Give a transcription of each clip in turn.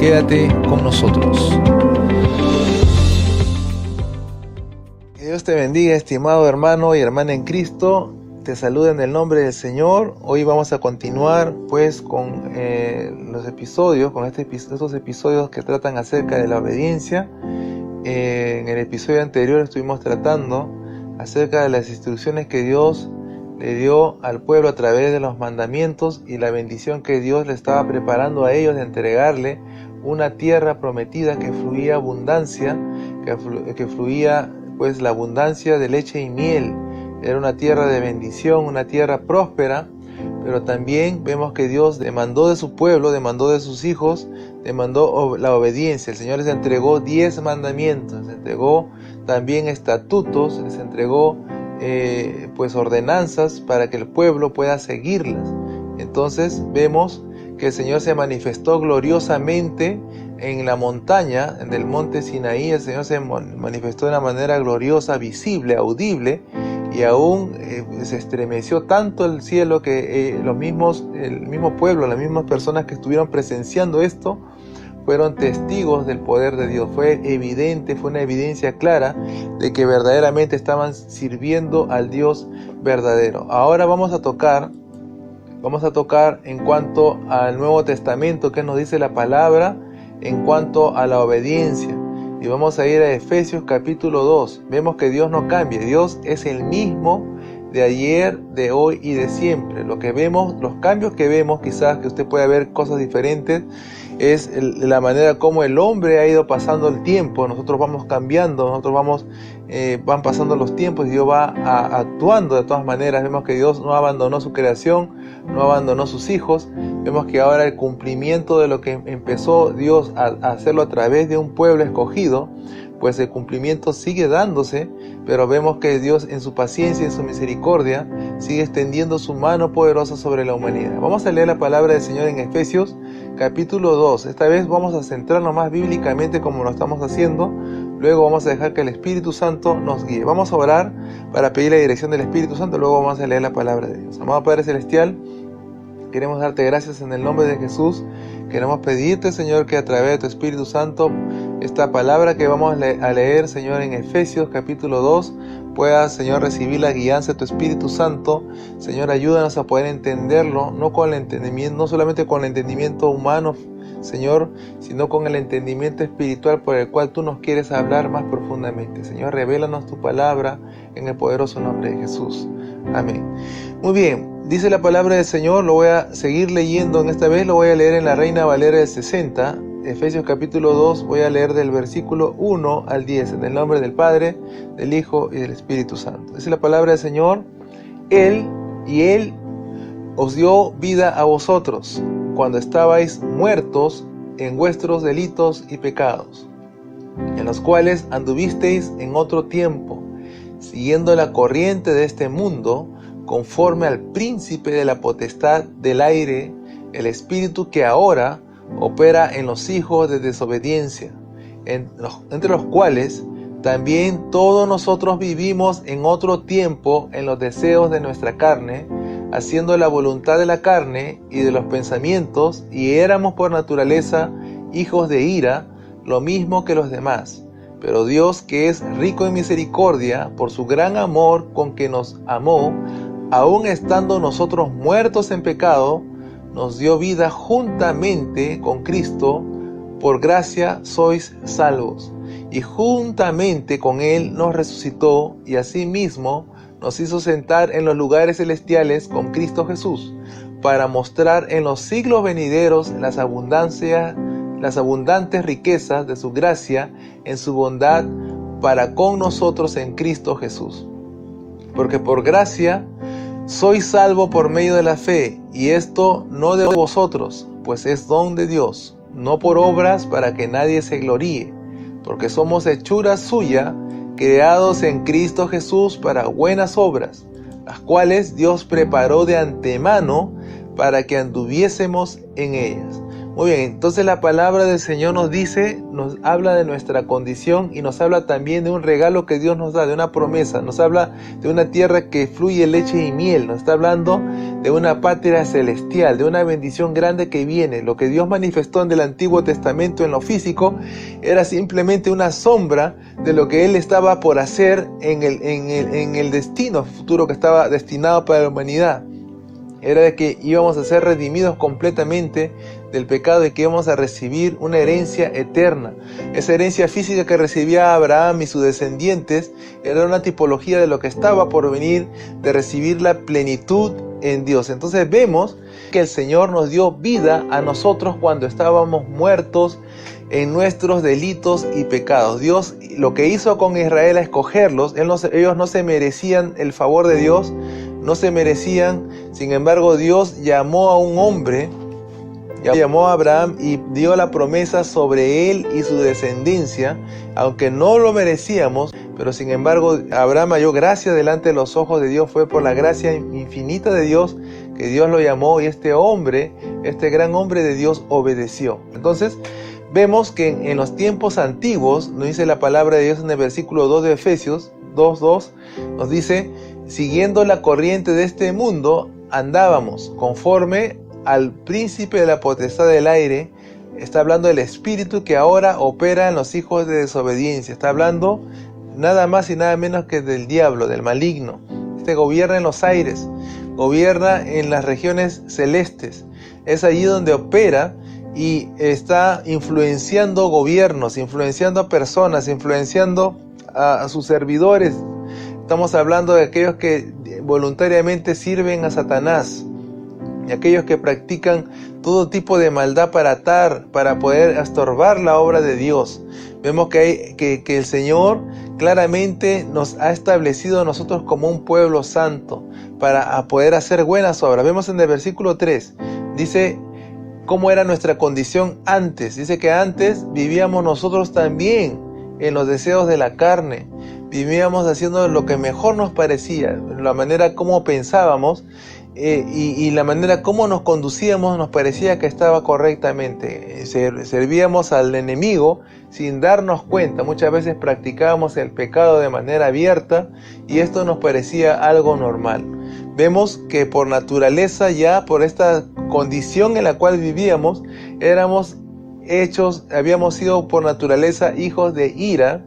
Quédate con nosotros. Que Dios te bendiga, estimado hermano y hermana en Cristo. Te saludo en el nombre del Señor. Hoy vamos a continuar pues con los episodios, con estos episodios que tratan acerca de la obediencia. En el episodio anterior estuvimos tratando acerca de las instrucciones que Dios le dio al pueblo a través de los mandamientos y la bendición que Dios le estaba preparando a ellos de entregarle una tierra prometida que fluía abundancia, que fluía pues la abundancia de leche y miel. Era una tierra de bendición, una tierra próspera, pero también vemos que Dios demandó de su pueblo, demandó de sus hijos, demandó la obediencia. El Señor les entregó 10 mandamientos, les entregó también estatutos, les entregó pues ordenanzas para que el pueblo pueda seguirlas. Entonces vemos que el Señor se manifestó gloriosamente en la montaña, en el monte Sinaí. El Señor se manifestó de una manera gloriosa, visible, audible, y aún se estremeció tanto el cielo que el mismo pueblo, las mismas personas que estuvieron presenciando esto, fueron testigos del poder de Dios. Fue evidente, fue una evidencia clara de que verdaderamente estaban sirviendo al Dios verdadero. Ahora vamos a tocar en cuanto al Nuevo Testamento, que nos dice la palabra en cuanto a la obediencia. Y vamos a ir a Efesios capítulo 2. Vemos que Dios no cambia. Dios es el mismo de ayer, de hoy y de siempre. Lo que vemos, los cambios que vemos, quizás que usted pueda ver cosas diferentes, es la manera como el hombre ha ido pasando el tiempo. Nosotros vamos cambiando, van pasando los tiempos y Dios va actuando de todas maneras. Vemos que Dios no abandonó su creación, no abandonó sus hijos. Vemos que ahora el cumplimiento de lo que empezó Dios a hacerlo a través de un pueblo escogido, pues el cumplimiento sigue dándose, pero vemos que Dios en su paciencia y en su misericordia sigue extendiendo su mano poderosa sobre la humanidad. Vamos a leer la palabra del Señor en Efesios capítulo 2. Esta vez vamos a centrarnos más bíblicamente como lo estamos haciendo. Luego vamos a dejar que el Espíritu Santo nos guíe. Vamos a orar para pedir la dirección del Espíritu Santo. Luego vamos a leer la palabra de Dios. Amado Padre Celestial, queremos darte gracias en el nombre de Jesús. Queremos pedirte, Señor, que a través de tu Espíritu Santo, esta palabra que vamos a leer, Señor, en Efesios capítulo 2, puedas, Señor, recibir la guianza de tu Espíritu Santo. Señor, ayúdanos a poder entenderlo, no solamente con el entendimiento humano, Señor, sino con el entendimiento espiritual por el cual tú nos quieres hablar más profundamente. Señor, revélanos tu palabra en el poderoso nombre de Jesús. Amén. Muy bien, dice la palabra del Señor, lo voy a seguir leyendo, esta vez lo voy a leer en la Reina Valera del 60, Efesios capítulo 2, voy a leer del versículo 1 al 10, en el nombre del Padre, del Hijo y del Espíritu Santo. Dice la palabra del Señor: Él os dio vida a vosotros, cuando estabais muertos en vuestros delitos y pecados, en los cuales anduvisteis en otro tiempo, siguiendo la corriente de este mundo, conforme al príncipe de la potestad del aire, el espíritu que ahora opera en los hijos de desobediencia, entre los cuales también todos nosotros vivimos en otro tiempo en los deseos de nuestra carne, haciendo la voluntad de la carne y de los pensamientos, y éramos por naturaleza hijos de ira, lo mismo que los demás. Pero Dios, que es rico en misericordia, por su gran amor con que nos amó, aun estando nosotros muertos en pecado, nos dio vida juntamente con Cristo. Por gracia sois salvos, y juntamente con Él nos resucitó, y asimismo nos hizo sentar en los lugares celestiales con Cristo Jesús, para mostrar en los siglos venideros las abundantes riquezas de su gracia en su bondad para con nosotros en Cristo Jesús. Porque por gracia sois salvos por medio de la fe, y esto no de vosotros, pues es don de Dios, no por obras para que nadie se gloríe, porque somos hechura suya, creados en Cristo Jesús para buenas obras, las cuales Dios preparó de antemano para que anduviésemos en ellas. Muy bien, entonces la palabra del Señor nos dice, nos habla de nuestra condición y nos habla también de un regalo que Dios nos da, de una promesa. Nos habla de una tierra que fluye leche y miel. Nos está hablando de una patria celestial, de una bendición grande que viene. Lo que Dios manifestó en el Antiguo Testamento en lo físico era simplemente una sombra de lo que Él estaba por hacer en el destino futuro que estaba destinado para la humanidad. Era de que íbamos a ser redimidos completamente del pecado y que íbamos a recibir una herencia eterna. Esa herencia física que recibía Abraham y sus descendientes era una tipología de lo que estaba por venir, de recibir la plenitud en Dios. Entonces vemos que el Señor nos dio vida a nosotros cuando estábamos muertos en nuestros delitos y pecados. Dios lo que hizo con Israel a escogerlos, ellos no se merecían el favor de Dios, no se merecían. Sin embargo, Dios llamó a un hombre, llamó a Abraham y dio la promesa sobre él y su descendencia, aunque no lo merecíamos, pero sin embargo Abraham halló gracia delante de los ojos de Dios. Fue por la gracia infinita de Dios que Dios lo llamó, y este hombre, este gran hombre de Dios, obedeció. Entonces vemos que en los tiempos antiguos, nos dice la palabra de Dios en el versículo 2 de Efesios 2:2, nos dice: siguiendo la corriente de este mundo, andábamos conforme al príncipe de la potestad del aire. Está hablando del espíritu que ahora opera en los hijos de desobediencia. Está hablando nada más y nada menos que del diablo, del maligno. Este gobierna en los aires, gobierna en las regiones celestes. Es allí donde opera y está influenciando gobiernos, influenciando a personas, influenciando a sus servidores. Estamos hablando de aquellos que voluntariamente sirven a Satanás y aquellos que practican todo tipo de maldad para atar, para poder estorbar la obra de Dios. Vemos que el Señor claramente nos ha establecido a nosotros como un pueblo santo para poder hacer buenas obras. Vemos en el versículo 3, dice cómo era nuestra condición antes. Dice que antes vivíamos nosotros también en los deseos de la carne. Vivíamos haciendo lo que mejor nos parecía, la manera como pensábamos y la manera como nos conducíamos nos parecía que estaba correctamente. Servíamos al enemigo sin darnos cuenta. Muchas veces practicábamos el pecado de manera abierta y esto nos parecía algo normal. Vemos que por naturaleza, ya por esta condición en la cual vivíamos, habíamos sido por naturaleza hijos de ira,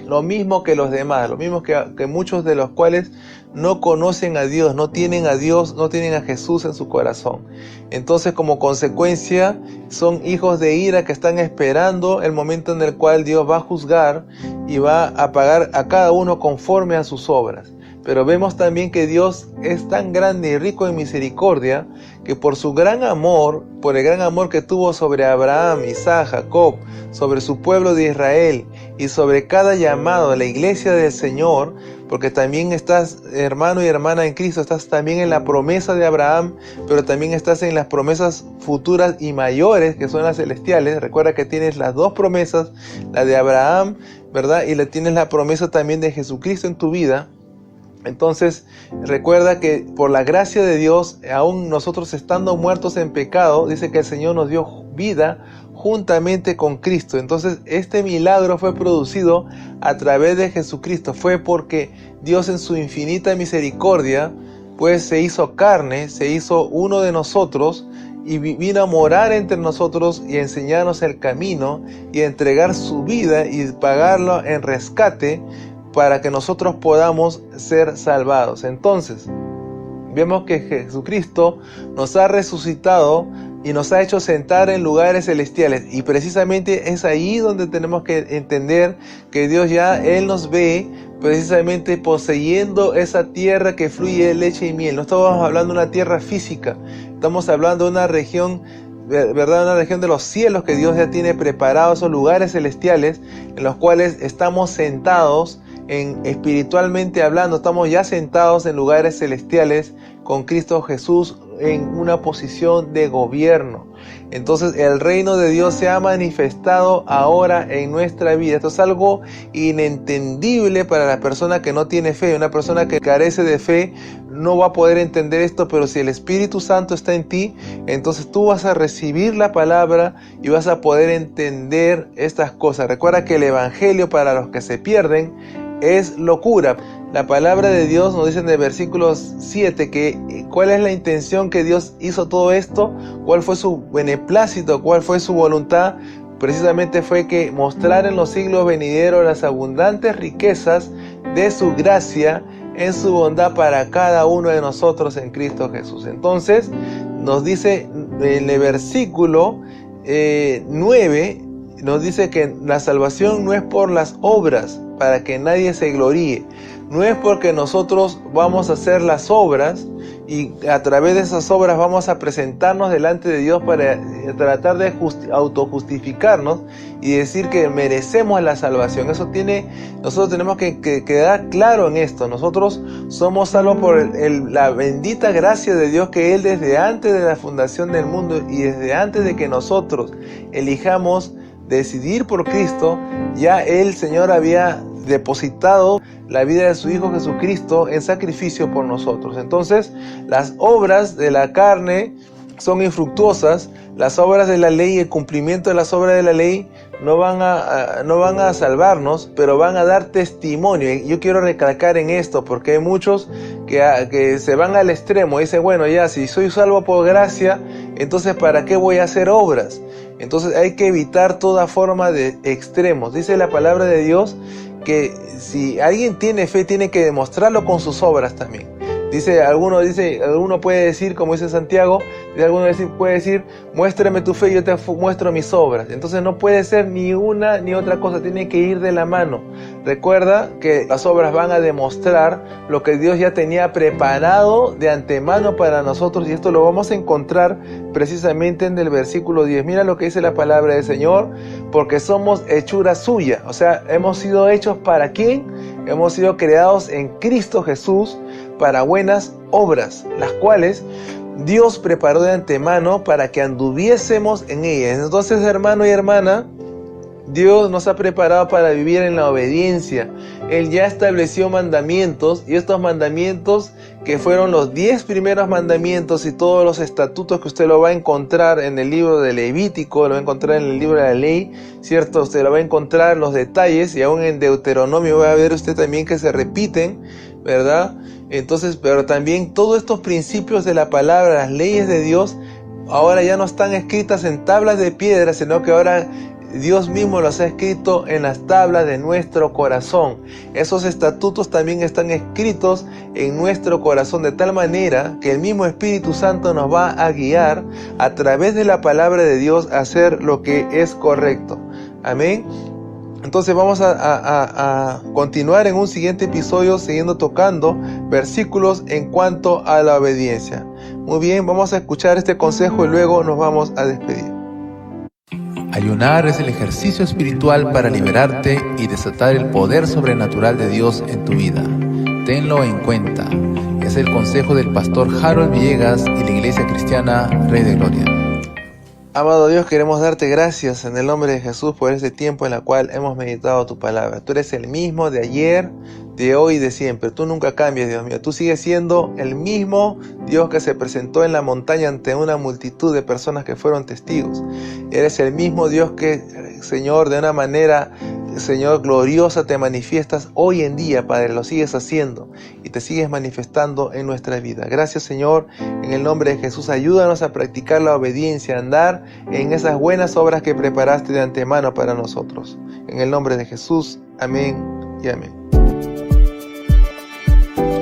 lo mismo que los demás, lo mismo que muchos de los cuales no conocen a Dios, no tienen a Dios, no tienen a Jesús en su corazón. Entonces, como consecuencia, son hijos de ira que están esperando el momento en el cual Dios va a juzgar y va a pagar a cada uno conforme a sus obras. Pero vemos también que Dios es tan grande y rico en misericordia que por su gran amor, por el gran amor que tuvo sobre Abraham, Isaac, Jacob, sobre su pueblo de Israel y sobre cada llamado de la iglesia del Señor, porque también estás, hermano y hermana en Cristo, estás también en la promesa de Abraham, pero también estás en las promesas futuras y mayores, que son las celestiales. Recuerda que tienes las dos promesas, la de Abraham, ¿verdad? Y tienes la promesa también de Jesucristo en tu vida. Entonces, recuerda que por la gracia de Dios, aún nosotros estando muertos en pecado, dice que el Señor nos dio vida juntamente con Cristo. Entonces, este milagro fue producido a través de Jesucristo. Fue porque Dios en su infinita misericordia, pues se hizo carne, se hizo uno de nosotros y vino a morar entre nosotros y a enseñarnos el camino y a entregar su vida y pagarlo en rescate para que nosotros podamos ser salvados. Entonces, vemos que Jesucristo nos ha resucitado y nos ha hecho sentar en lugares celestiales. Y precisamente es ahí donde tenemos que entender que Dios Él nos ve precisamente poseyendo esa tierra que fluye leche y miel. No estamos hablando de una tierra física, estamos hablando de una región, ¿verdad? Una región de los cielos que Dios ya tiene preparados, esos lugares celestiales en los cuales estamos sentados. Espiritualmente hablando, estamos ya sentados en lugares celestiales con Cristo Jesús en una posición de gobierno. Entonces el reino de Dios se ha manifestado ahora en nuestra vida. Esto es algo inentendible para la persona que no tiene fe. Una persona que carece de fe no va a poder entender esto, pero si el Espíritu Santo está en ti, entonces tú vas a recibir la palabra y vas a poder entender estas cosas. Recuerda que el Evangelio para los que se pierden es locura. La palabra de Dios nos dice en el versículo 7 que cuál es la intención que Dios hizo todo esto, cuál fue su beneplácito, cuál fue su voluntad. Precisamente fue que mostrar en los siglos venideros las abundantes riquezas de su gracia en su bondad para cada uno de nosotros en Cristo Jesús. Entonces nos dice en el versículo 9, nos dice que la salvación no es por las obras, para que nadie se gloríe. No es porque nosotros vamos a hacer las obras y a través de esas obras vamos a presentarnos delante de Dios para tratar de autojustificarnos y decir que merecemos la salvación. Nosotros tenemos que quedar claro en esto. Nosotros somos salvos por la bendita gracia de Dios, que Él desde antes de la fundación del mundo y desde antes de que nosotros elijamos decidir por Cristo, ya el Señor había depositado la vida de su Hijo Jesucristo en sacrificio por nosotros. Entonces, las obras de la carne son infructuosas. Las obras de la ley y el cumplimiento de las obras de la ley no van a salvarnos, pero van a dar testimonio. Y yo quiero recalcar en esto, porque hay muchos que se van al extremo y dicen, bueno, ya, si soy salvo por gracia, entonces ¿para qué voy a hacer obras? Entonces hay que evitar toda forma de extremos. Dice la palabra de Dios que si alguien tiene fe, tiene que demostrarlo con sus obras también. Alguno puede decir, como dice Santiago, puede decir, muéstrame tu fe y yo te muestro mis obras. Entonces no puede ser ni una ni otra cosa, tiene que ir de la mano. Recuerda que las obras van a demostrar lo que Dios ya tenía preparado de antemano para nosotros, y esto lo vamos a encontrar precisamente en el versículo 10. Mira lo que dice la palabra del Señor, porque somos hechura suya. O sea, hemos sido hechos ¿para quién? Hemos sido creados en Cristo Jesús para buenas obras, las cuales Dios preparó de antemano para que anduviésemos en ellas. Entonces, hermano y hermana, Dios nos ha preparado para vivir en la obediencia. Él ya estableció mandamientos, y estos mandamientos, que fueron los 10 primeros mandamientos y todos los estatutos, que usted lo va a encontrar en el libro de Levítico, lo va a encontrar en el libro de la ley, ¿cierto? Usted lo va a encontrar los detalles, y aún en Deuteronomio va a ver usted también que se repiten, ¿verdad? Entonces, pero también todos estos principios de la palabra, las leyes de Dios, ahora ya no están escritas en tablas de piedra, sino que ahora Dios mismo los ha escrito en las tablas de nuestro corazón. Esos estatutos también están escritos en nuestro corazón, de tal manera que el mismo Espíritu Santo nos va a guiar a través de la palabra de Dios a hacer lo que es correcto. Amén. Entonces vamos a continuar en un siguiente episodio siguiendo tocando versículos en cuanto a la obediencia. Muy bien, vamos a escuchar este consejo y luego nos vamos a despedir. Ayunar es el ejercicio espiritual para liberarte y desatar el poder sobrenatural de Dios en tu vida. Tenlo en cuenta. Es el consejo del pastor Harold Villegas y la Iglesia Cristiana Rey de Gloria. Amado Dios, queremos darte gracias en el nombre de Jesús por este tiempo en el cual hemos meditado tu palabra. Tú eres el mismo de ayer, de hoy y de siempre. Tú nunca cambias, Dios mío. Tú sigues siendo el mismo Dios que se presentó en la montaña ante una multitud de personas que fueron testigos. Eres el mismo Dios que, Señor, de una manera, Señor, gloriosa te manifiestas hoy en día, Padre. Lo sigues haciendo y te sigues manifestando en nuestra vida. Gracias, Señor, en el nombre de Jesús. Ayúdanos a practicar la obediencia, a andar en esas buenas obras que preparaste de antemano para nosotros. En el nombre de Jesús. Amén y amén.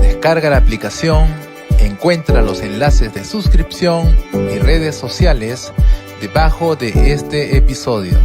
Descarga la aplicación, encuentra los enlaces de suscripción y redes sociales debajo de este episodio.